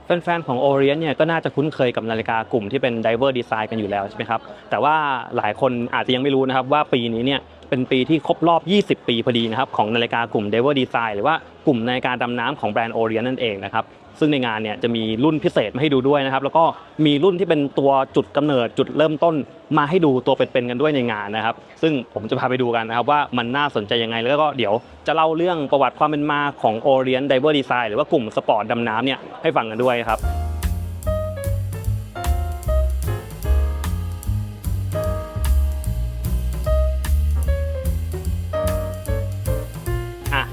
แฟนๆของ Orient เนี่ยก็น่าจะคุ้นเคยกับนาฬิกากลุ่มที่เป็น Diver Design กันอยู่แล้วใช่ไหมครับแต่ว่าหลายคนอาจจะยังไม่รู้นะครับว่าปีนี้เนี่ยเป็นปีที่ครบรอบ 20 ปีพอดีนะครับของนาฬิกากลุ่ม Diver Design หรือว่ากลุ่มนาฬิกาดำน้ำของแบรนด์ Orient นั่นเองนะครับซึ่งในงานเนี่ยจะมีรุ่นพิเศษมาให้ดูด้วยนะครับแล้วก็มีรุ่นที่เป็นตัวจุดกำเนิดจุดเริ่มต้นมาให้ดูตัวเป็นๆกันด้วยในงานนะครับซึ่งผมจะพาไปดูกันนะครับว่ามันน่าสนใจยังไงแล้วก็เดี๋ยวจะเล่าเรื่องประวัติความเป็นมาของ Orient Diver Design หรือว่ากลุ่มสปอร์ตดำน้ำเนี่ยให้ฟังกันด้วยครั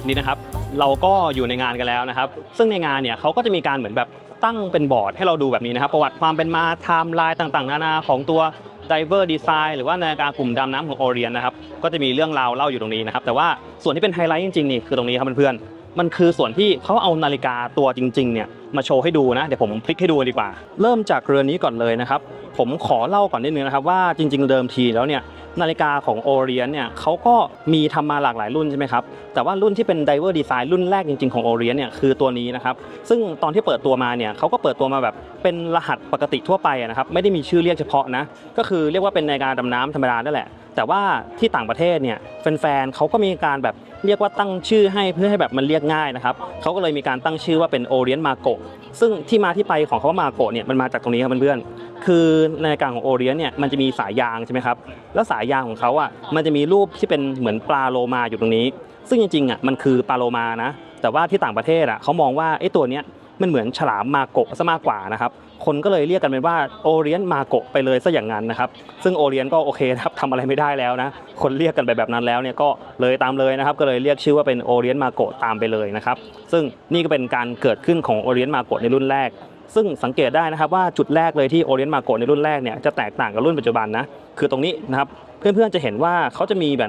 บนี่นะครับเราก็อยู่ในงานกันแล้วนะครับซึ่งในงานเนี่ยเขาก็จะมีการเหมือนแบบตั้งเป็นบอร์ดให้เราดูแบบนี้นะครับประวัติความเป็นมาไทม์ไลน์ต่างๆนานาของตัว Diver Design หรือว่านาฬิกากลุ่มดำน้ำของ Orient นะครับก็จะมีเรื่องราวเล่าอยู่ตรงนี้นะครับแต่ว่าส่วนที่เป็นไฮไลท์จริงๆนี่คือตรงนี้ครับเพื่อนๆมันคือส่วนที่เขาเอานาฬิกาตัวจริงๆเนี่ยมาโชว์ให้ดูนะเดี๋ยวผมพลิกให้ดูดีกว่าเริ่มจากเรือนนี้ก่อนเลยนะครับผมขอเล่าก่อนนิดนึงนะครับว่าจริงๆเดิมทีแล้วเนี่ยนาฬิกาของ Orient เนี่ยเขาก็มีทำมาหลากหลายรุ่นใช่ไหมครับแต่ว่ารุ่นที่เป็น Diver Design รุ่นแรกจริงๆของ Orient เนี่ยคือตัวนี้นะครับซึ่งตอนที่เปิดตัวมาเนี่ยเขาก็เปิดตัวมาแบบเป็นรหัสปกติทั่วไปนะครับไม่ได้มีชื่อเรียกเฉพาะนะก็คือเรียกว่าเป็นนาฬิกาดำน้ำธรรมดานั่นแหละแต่ว่าที่ต่างประเทศเนี่ยแฟนๆเขาก็มีการแบบเรียกว่าตั้งชื่อให้เพื่อให้แบบมันเรียกง่ายนะครับเขาก็เลยมีการตั้งชื่อว่าเป็น Orient Marco ซึ่งที่มาที่ไปของคำว่า Marco เนี่ยมันมาจากตรงนี้ครับเพื่อนๆคือนาฬิกาของ Orient เนี่ยมันจะมีสายยางใช่ไหมครับแล้วสายยางของเขาอ่ะมันจะมีรูปที่เป็นเหมือนปลาโลมาอยู่ตรงนี้ซึ่งจริงๆอ่ะมันคือปลาโลมานะแต่ว่าที่ต่างประเทศอ่ะเขามองว่าไอ้ตัวเนี้ยมันเหมือนฉลามมาโกะซะมากกว่านะครับคนก็เลยเรียกกันเป็นว่า Orient Marco ไปเลยซะอย่างนั้นนะครับซึ่ง Orient ก็โอเคนะครับทำอะไรไม่ได้แล้วนะคนเรียกกันไปแบบนั้นแล้วเนี่ยก็เลยตามเลยนะครับก็เลยเรียกชื่อว่าเป็น Orient Marco ตามไปเลยนะครับซึ่งนี่ก็เป็นการเกิดขึ้นของ Orient Marco ในรุ่นแรกซึ่งสังเกตได้นะครับว่าจุดแรกเลยที่ Orient Marco ในรุ่นแรกเนี่ยจะแตกต่างกับรุ่นปัจจุบันนะคือตรงนี้นะครับเพื่อนๆจะเห็นว่าเขาจะมีแบ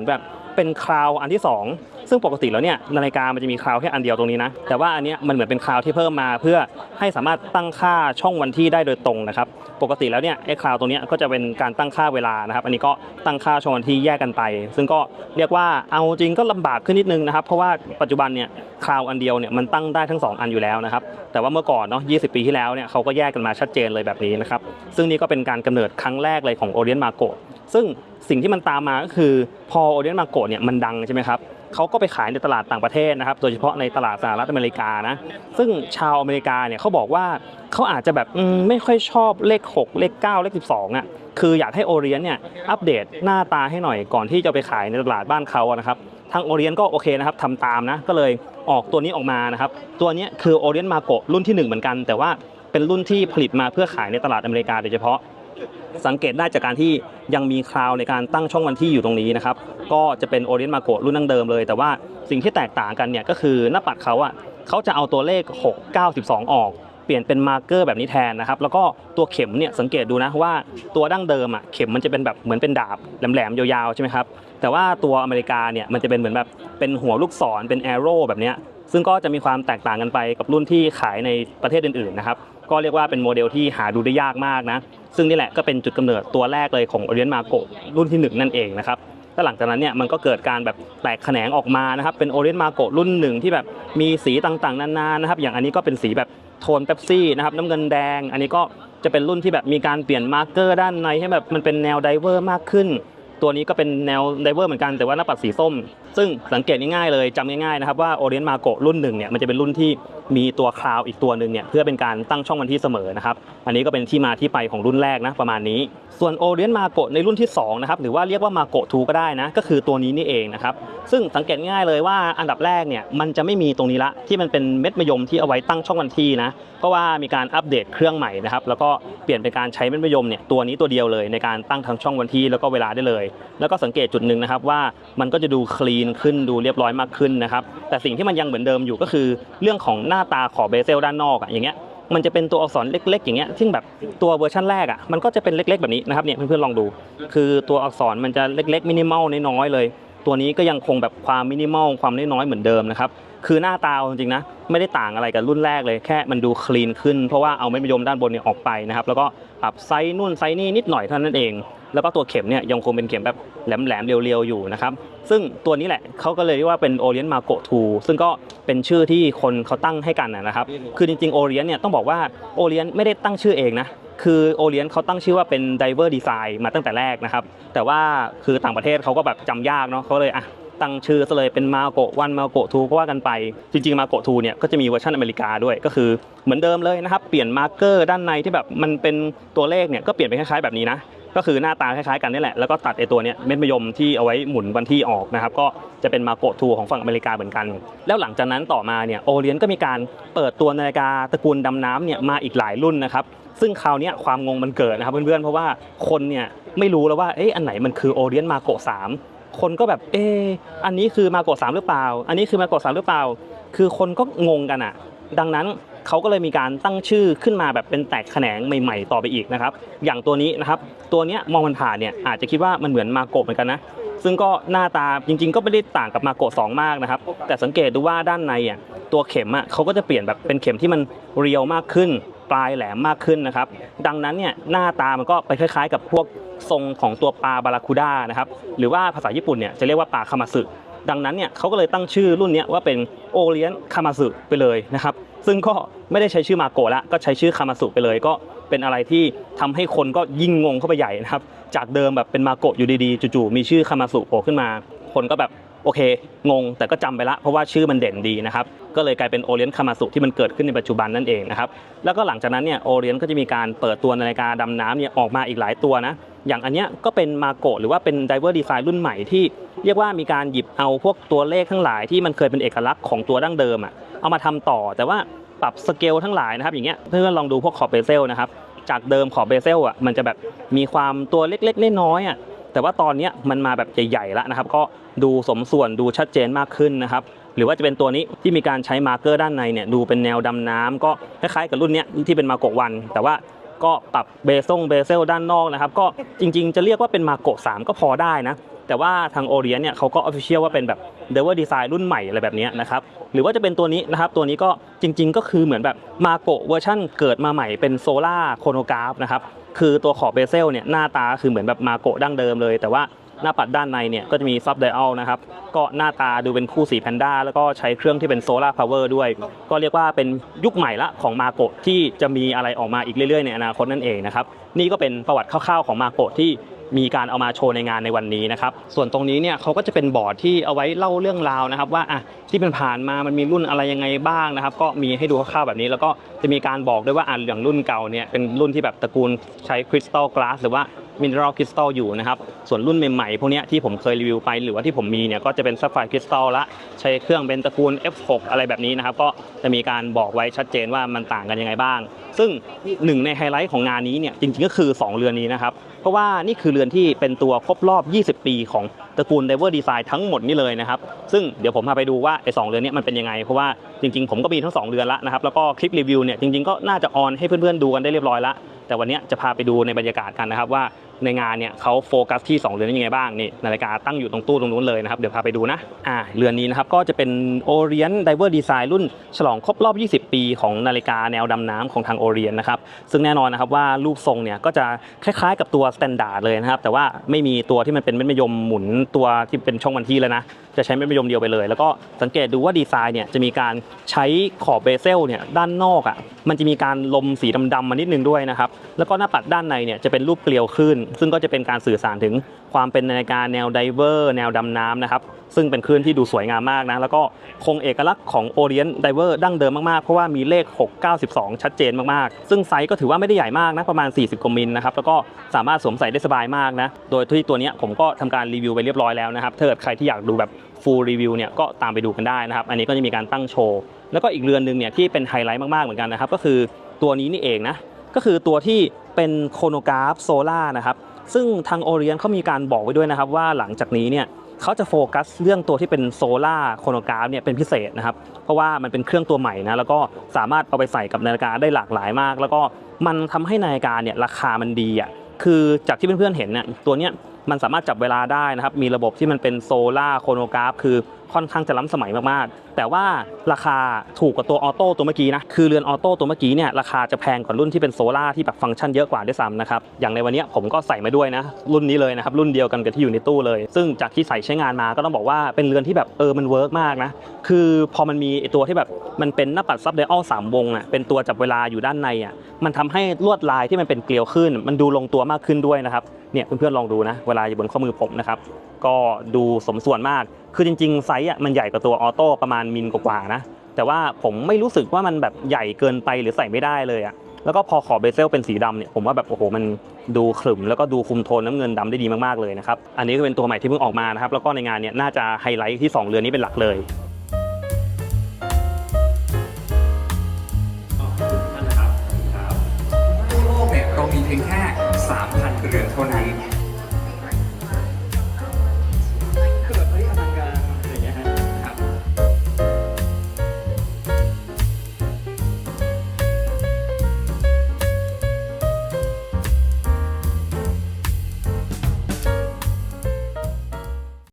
บเป็นคราวอันที่2ซึ่งปกติแล้วเนี่ยนาฬิกามันจะมีคราวแค่อันเดียวตรงนี้นะแต่ว่าอันนี้มันเหมือนเป็นคราวที่เพิ่มมาเพื่อให้สามารถตั้งค่าช่องวันที่ได้โดยตรงนะครับปกติแล้วเนี่ยไอ้คราวตรงนี้ก็จะเป็นการตั้งค่าเวลานะครับอันนี้ก็ตั้งค่าช่องวันที่แยกกันไปซึ่งก็เรียกว่าเอาจริงก็ลำบากขึ้นนิดนึงนะครับเพราะว่าปัจจุบันเนี่ยคราวอันเดียวเนี่ยมันตั้งได้ทั้ง2อันอยู่แล้วนะครับแต่ว่าเมื่อก่อนเนาะ20 ปีที่แล้วเนี่ยเขาก็แยกกันมาชัดเจนเลยแบบนี้นะครับซึ่งนี่ก็เป็นการกำเนิดครั้งแรกเลยของ Orient Marco ซึ่งสิ่งที่มันตามมาก็คือพอ Orient Marco เนี่ยมันดังใช่ไหมครับเขาก็ไปขายในตลาดต่างประเทศนะครับโดยเฉพาะในตลาดสหรัฐอเมริกานะซึ่งชาวอเมริกาเนี่ยเขาบอกว่าเขาอาจจะแบบไม่ค่อยชอบเลข6เลข9เลข12อ่ะคืออยากให้ Orient เนี่ยอัปเดตหน้าตาให้หน่อยก่อนที่จะไปขายในตลาดบ้านเขานะครับทาง Orient ก็โอเคนะครับทำตามนะก็เลยออกตัวนี้ออกมานะครับตัวนี้คือ Orient Marco รุ่นที่1เหมือนกันแต่ว่าเป็นรุ่นที่ผลิตมาเพื่อขายในตลาดอเมริกาโดยเฉพาะสังเกตได้จากการที่ยังมีคราวในการตั้งช่องวันที่อยู่ตรงนี้นะครับก็จะเป็น Orient Marco รุ่นดั้งเดิมเลยแต่ว่าสิ่งที่แตกต่างกันเนี่ยก็คือหน้าปัดเขาจะเอาตัวเลข6 9 12ออกเปลี่ยนเป็นมาร์กเกอร์แบบนี้แทนนะครับแล้วก็ตัวเข็มเนี่ยสังเกตดูนะว่าตัวดั้งเดิมเข็มมันจะเป็นแบบเหมือนเป็นดาบแหลมๆยาวๆใช่ไหมครับแต่ว่าตัวอเมริกาเนี่ยมันจะเป็นเหมือนแบบเป็นหัวลูกศรเป็นแอโร่แบบนี้ซึ่งก็จะมีความแตกต่างกันไปกับรุ่นที่ขายในประเทศอื่นๆนะครับก็เรียกว่าเป็นโมเดลที่หาดูได้ยากมากนะซึ่งนี่แหละก็เป็นจุดกำเนิดตัวแรกเลยของ Orient Marco รุ่นที่1นั่นเองนะครับแล้วหลังจากนั้นเนี่ยมันก็เกิดการแบบแตกแขนงออกมานะครับเป็น Orient Marco รุ่น1ที่แบบมีสีต่างๆนานานะครับอย่างอันนี้ก็เป็นสีแบบโทนเป๊ปซี่นะครับน้ำเงินแดงอันนี้ก็จะเป็นรุ่นที่แบบมีการเปลี่ยนมาร์กเกอร์ด้านในให้แบบมันเป็นแนวไดเวอร์มากขึ้นตัวนี้ก็เป็นแนวไดเวอร์เหมือนกันแต่ว่าหน้าปัดสีส้มซึ่งสังเกตง่ายๆเลยจำง่ายๆนะครับว่า Orient Marco รุ่น1เนี่ยมันจะเป็นรุ่นที่มีตัวคราวอีกตัวนึงเนี่ยเพื่อเป็นการตั้งช่องวันที่เสมอนะครับอันนี้ก็เป็นที่มาที่ไปของรุ่นแรกนะประมาณนี้ส่วน Orient Marco ในรุ่นที่2นะครับหรือว่าเรียกว่า Marco 2ก็ได้นะก็คือตัวนี้นี่เองนะครับซึ่งสังเกตง่ายเลยว่าอันดับแรกเนี่ยมันจะไม่มีตรงนี้ละที่มันเป็นเม็ดมะยมที่เอาไว้ตั้งช่องวันที่นะเพราะว่ามีการอัปเดตเครื่องใหม่นะครับแล้วก็เปลี่ยนเป็นการใช้เม็ดมะยมเนี่ยตัวนี้ตัวเดียวเลยในการตั้งทั้งช่องวันที่แล้วก็เวลาได้เลยแล้วก็สังเกตจุดนึงนะครับว่ามันก็จะดูคลีนขึ้นดูเรียบร้อยมากขึ้นนะครับแต่สิ่งที่มันยังเหมือนเดิมอยู่ก็คือเรื่องของหน้าตาขอบเบเซลด้านนอกอย่างเงี้ยมันจะเป็นตัวอักษรเล็กๆอย่างเงี้ยซึ่งแบบตัวเวอร์ชันแรกมันก็จะเป็นเล็กๆแบบนี้นะครับเนี่ยเพื่อนๆลองดูคือตัวอักษรมันจะเล็กๆมินิมอลน้อยๆเลยตัวนี้ก็ยังคงแบบความมินิมอลความน้อยๆเหมือนเดิมนะครับคือหน้าตาจริงๆนะไม่ได้ต่างอะไรกับรุ่นแรกเลยแค่มันดูคลีนขึ้นเพราะว่าเอาเม็ดมะยมด้านบนเนี่ยออกไปนะครับแล้วก็ปรับไซส์นู่นไซส์นี่นิดหน่อยเท่านั้นเอง แล้วก็ตัวเข็มเนี่ยยังคงเป็นเข็มแบบแหลมๆเรียวๆอยู่นะครับซึ่งตัวนี้แหละเขาก็เลยเรียกว่าเป็น Orient Marco 2ซึ่งก็เป็นชื่อที่คนเขาตั้งให้กันนะครับคือจริงๆ Orient เนี่ยต้องบอกว่า Orient ไม่ได้ตั้งชื่อเองนะคือ Orient เขาตั้งชื่อว่าเป็น Diver Design มาตั้งแต่แรกนะครับแต่ว่าคือต่างประเทศเขาก็แบบจำยากเนาะเขาเลยตั้งชื่อซะเลยเป็น Marco 1 Marco 2ก็ว่ากันไปจริงๆ Marco 2เนี่ยก็จะมีเวอร์ชันอเมริกาด้วยก็คือเหมือนเดิมเลยนะครับเปลี่ยนมาร์กเกอร์ด้านในที่แบบมันเป็นตัวเลขเนี่ยก็เปลี่ยนเป็นคล้ายๆแบบนี้นะก็คือหน้าตาคล้ายๆกันนี่แหละแล้วก็ตัดไอตัวเนี้ยเม็ดมะยมที่เอาไว้หมุนวันที่ออกนะครับก็จะเป็น Marco 2ของฝั่งอเมริกาเหมือนกันแล้วหลังจากนั้นต่อมาเนี่ยโอเลียนก็มีการเปิดตัวนาฬิกาตระกูลดำน้ำเนี่ยมาอีกหลายรุ่นนะครับซึ่งคราวนี้ความงงมันเกิดนะครับเพื่อนๆเพราะว่าคนเนี่ยไม่รู้แล้วว่าอันไหนมันคือ Orient Marco 3คนก็แบบอันนี้คือ Marco 3หรือเปล่าอันนี้คือ Marco 3หรือเปล่าคือคนก็งงกันดังนั้นเขาก็เลยมีการตั้งชื่อขึ้นมาแบบเป็นแตกแขนงใหม่ๆต่อไปอีกนะครับอย่างตัวนี้นะครับตัวเนี้ยมองผ่านเนี่ยอาจจะคิดว่ามันเหมือนมาโกะเหมือนกันนะซึ่งก็หน้าตาจริงๆก็ไม่ได้ต่างกับมาโกะ2มากนะครับแต่สังเกตดูว่าด้านในตัวเข็มเขาก็จะเปลี่ยนแบบเป็นเข็มที่มันเรียวมากขึ้นปลายแหลมมากขึ้นนะครับดังนั้นเนี่ยหน้าตามันก็ไปคล้ายๆกับพวกทรงของตัวปลาบาราคูด้านะครับหรือว่าภาษาญี่ปุ่นเนี่ยจะเรียกว่าปลาคามาสึดังนั้นเนี่ยเขาก็เลยตั้งชื่อรุ่นนี้ว่าเป็นโอเลียนคามาสึไปเลยนะครับซึ่งก็ไม่ได้ใช้ชื่อมาโกะละก็ใช้ชื่อคามาสึไปเลยก็เป็นอะไรที่ทำให้คนก็ยิ่งงงเข้าไปใหญ่นะครับจากเดิมแบบเป็นมาโกะอยู่ดีๆจู่ๆมีชื่อคามาสึโผล่ขึ้นมาคนก็แบบโอเคงงแต่ก็จำไปละเพราะว่าชื่อมันเด่นดีนะครับก็เลยกลายเป็นโอเลียนคามาสึที่มันเกิดขึ้นในปัจจุบันนั่นเองนะครับแล้วก็หลังจากนั้นเนี่ยโอเลียนก็จะมีการเปิดตัวนาฬิกาดำน้ำเนี่ยออกมาอีกหลายตัวนะอย่างอันเนี้ยก็เป็นมาโกะหรือว่าเป็น Diver Design รุ่นใหม่ที่เรียกว่ามีการหยิบเอาพวกตัวเลขทั้งหลายที่มันเคยเป็นเอกลักษณ์ของตัวดั้งเดิมเอามาทำต่อแต่ว่าปรับสเกลทั้งหลายนะครับอย่างเงี้ยเพื่อนลองดูพวกขอบเบเซลนะครับจากเดิมขอบเบเซลมันจะแบบมีความตัวเล็กๆน้อยๆแต่ว่าตอนนี้มันมาแบบใหญ่ๆแล้วนะครับก็ดูสมส่วนดูชัดเจนมากขึ้นนะครับหรือว่าจะเป็นตัวนี้ที่มีการใช้มาร์กเกอร์ด้านในเนี่ยดูเป็นแนวดำน้ำก็คล้ายๆกับรุ่นนี้ที่เป็นมาโกะวันแต่ว่าก็ปรับเบเซลด้านนอกนะครับก็จริงๆจะเรียกว่าเป็นมาโกะ3ก็พอได้นะแต่ว่าทางโอเลียนเนี่ยเขาก็ออฟฟิเชียลว่าเป็นแบบ Diver Design รุ่นใหม่อะไรแบบนี้นะครับหรือว่าจะเป็นตัวนี้นะครับตัวนี้ก็จริงๆก็คือเหมือนแบบมาโกะเวอร์ชั่นเกิดมาใหม่เป็นโซล่าโคโนกราฟนะครับคือตัวขอบเบเซลเนี่ยหน้าตาคือเหมือนแบบมาโกะดั้งเดิมเลยแต่ว่าหน้าปัดด้านในเนี่ยก็จะมีซับไดอัลนะครับก็หน้าตาดูเป็นคู่สีแพนด้าแล้วก็ใช้เครื่องที่เป็นโซล่าพาวเวอร์ด้วยก็เรียกว่าเป็นยุคใหม่ละของมาโกะที่จะมีอะไรออกมาอีกเรื่อยๆในอนาคตนั่นเองนะครับนี่ก็เป็นประวัติคร่าวๆของมาโกะที่มีการเอามาโชว์ในงานในวันนี้นะครับส่วนตรงนี้เนี่ยเขาก็จะเป็นบอร์ดที่เอาไว้เล่าเรื่องราวนะครับว่าที่เป็นผ่านมามันมีรุ่นอะไรยังไงบ้างนะครับก็มีให้ดูคร่าวๆแบบนี้แล้วก็จะมีการบอกด้วยว่าอย่างรุ่นเก่าเนี่ยเป็นรุ่นที่แบบตระกูลใช้คริสตัลกลาสหรือว่ามินเนอรัลคริสตัลอยู่นะครับส่วนรุ่นใหม่ๆพวกนี้ที่ผมเคยรีวิวไปหรือว่าที่ผมมีเนี่ยก็จะเป็นซัฟไฟร์คริสตัลละใช้เครื่องเป็นตระกูล F6 อะไรแบบนี้นะครับก็จะมีการบอกไว้ชัดเจนว่ามันต่างกันยังไงบ้างซึ่งหนึ่งในไฮไลท์ของงานนี้เนี่ยจริงๆก็คือ2เรือนนี้นะครับเพราะว่านี่คือเรือนที่เป็นตัวครบรอบ20 ปีของตระกูล Diver Design ทั้งหมดนี่เลยนะครับซึ่งเดี๋ยวผมพาไปดูว่าไอ้2เรือนนี้มันเป็นยังไงเพราะว่าจริงๆผมก็มีทั้ง2เรือนละนะครับแล้วก็คลิปรีวิวเนี่ยจริงๆก็น่าจะออนให้เพื่อนๆดูกันได้เรียบร้อยละแต่วันนี้จะพาไปดูในบรรยากาศกันนะครับว่าในงานเนี่ยเขาโฟกัสที่2เรือนนี้ยังไงบ้างนี่นาฬิกาตั้งอยู่ตรงตู้ตรงนู้นเลยนะครับเดี๋ยวพาไปดูนะเรือนนี้นะครับก็จะเป็น Orient Diver Design รุ่นฉลองครบรอบ20 ปีของนาฬิกาแนวดำน้ำของทาง Orient นะครับซึ่งแน่นอนนะครับว่ารูปทรงเนี่ยก็จะคล้ายๆกับตัว Standard เลยนะครับแต่ว่าไม่มีตัวที่มันเป็นเม็ดมะยมหมุนตัวที่เป็นช่องวันที่แล้วนะจะใช้เม็ดมะยมเดียวไปเลยแล้วก็สังเกตดูว่าดีไซน์เนี่ยจะมีการใช้ขอบเบเซลเนี่ยด้านนอกมันจะมีการลมสีดำๆมานิดนึงด้วยนะครับแล้วก็หน้าปัดด้านในเนี่ยจะเป็นรูปเกลียวขึ้นซึ่งก็จะเป็นการสื่อสารถึงความเป็นนาฬิกาแนวไดเวอร์แนวดำน้ำนะครับซึ่งเป็นคลื่นที่ดูสวยงามมากนะแล้วก็คงเอกลักษณ์ของ Orient Diver ดั้งเดิมมากๆเพราะว่ามีเลข692ชัดเจนมากๆซึ่งไซส์ก็ถือว่าไม่ได้ใหญ่มากนะประมาณ40 กว่ามิลนะครับแล้วก็สามารถสวมใส่ได้สบายมากนะโดยที่ตัวนี้ผมก็ทำการรีวิวไปเรียบร้อยแล้วนะครับถ้าเกิดใครที่อยากดูแบบฟูลรีวิวเนี่ยก็ตามไปดูกันได้นะครับอันนี้ก็จะมีการตั้งโชว์แล้วก็อีกเรือนนึงเนี่ยที่เป็นไฮไลท์มากๆเหมือนกันนะครับก็คือตัวนี้นี่เองนะก็คือตัวที่เป็นโคโนกราฟโซล่านะครับซึ่งทาง Orient เขามีการบอกไว้ด้วยนะครับว่าหลังจากนี้เนี่ยเขาจะโฟกัสเรื่องตัวที่เป็นโซล่าโคโนกราฟเนี่ยเป็นพิเศษนะครับเพราะว่ามันเป็นเครื่องตัวใหม่นะแล้วก็สามารถเอาไปใส่กับนาฬิกาได้หลากหลายมากแล้วก็มันทำให้นาฬิกาเนี่ยราคามันดีคือจากที่เพื่อนๆเห็นเนี่ยตัวเนี้ย มันสามารถจับเวลาได้นะครับมีระบบที่มันเป็นโซล่าโครโนกราฟคือค่อนข้างจะล้ำสมัยมากๆแต่ว่าราคาถูกกว่าตัวออโต้ตัวเมื่อกี้นะคือเรือนออโต้ตัวเมื่อกี้เนี่ยราคาจะแพงกว่ารุ่นที่เป็นโซล่าที่แบบฟังก์ชันเยอะกว่าด้วยซ้ำนะครับอย่างในวันนี้ผมก็ใส่มาด้วยนะรุ่นนี้เลยนะครับรุ่นเดียวกันกับที่อยู่ในตู้เลยซึ่งจากที่ใส่ใช้งานมาก็ต้องบอกว่าเป็นเรือนที่แบบมันเวิร์กมากนะคือพอมันมีตัวที่แบบมันเป็นหน้าปัดซับไดออล3วงอ่ะเป็นตัวจับเวลาอยู่ด้านในอ่ะมันทำให้ลวดลายที่มันเป็นเกลียวขึ้นมันดูลงตัวมากขึ้นด้วยนะครับเนี่ยเพื่อนๆลองดูนะเวลาอยู่บนข้อมือผมนะครับก็ดูสมส่วนมากคือจริงๆไซส์อ่ะมันใหญ่กว่าตัวออโต้ประมาณมิลกว่าๆนะแต่ว่าผมไม่รู้สึกว่ามันแบบใหญ่เกินไปหรือใส่ไม่ได้เลยอ่ะแล้วก็พอขอบเบเซลเป็นสีดำเนี่ยผมว่าแบบโอ้โหมันดูขรึมแล้วก็ดูคุมโทนน้ำเงินดำได้ดีมากๆเลยนะครับอันนี้ก็เป็นตัวใหม่ที่เพิ่งออกมานะครับแล้วก็ในงานเนี่ยน่าจะไฮไลท์ที่2เรือนนี้เป็นหลักเลย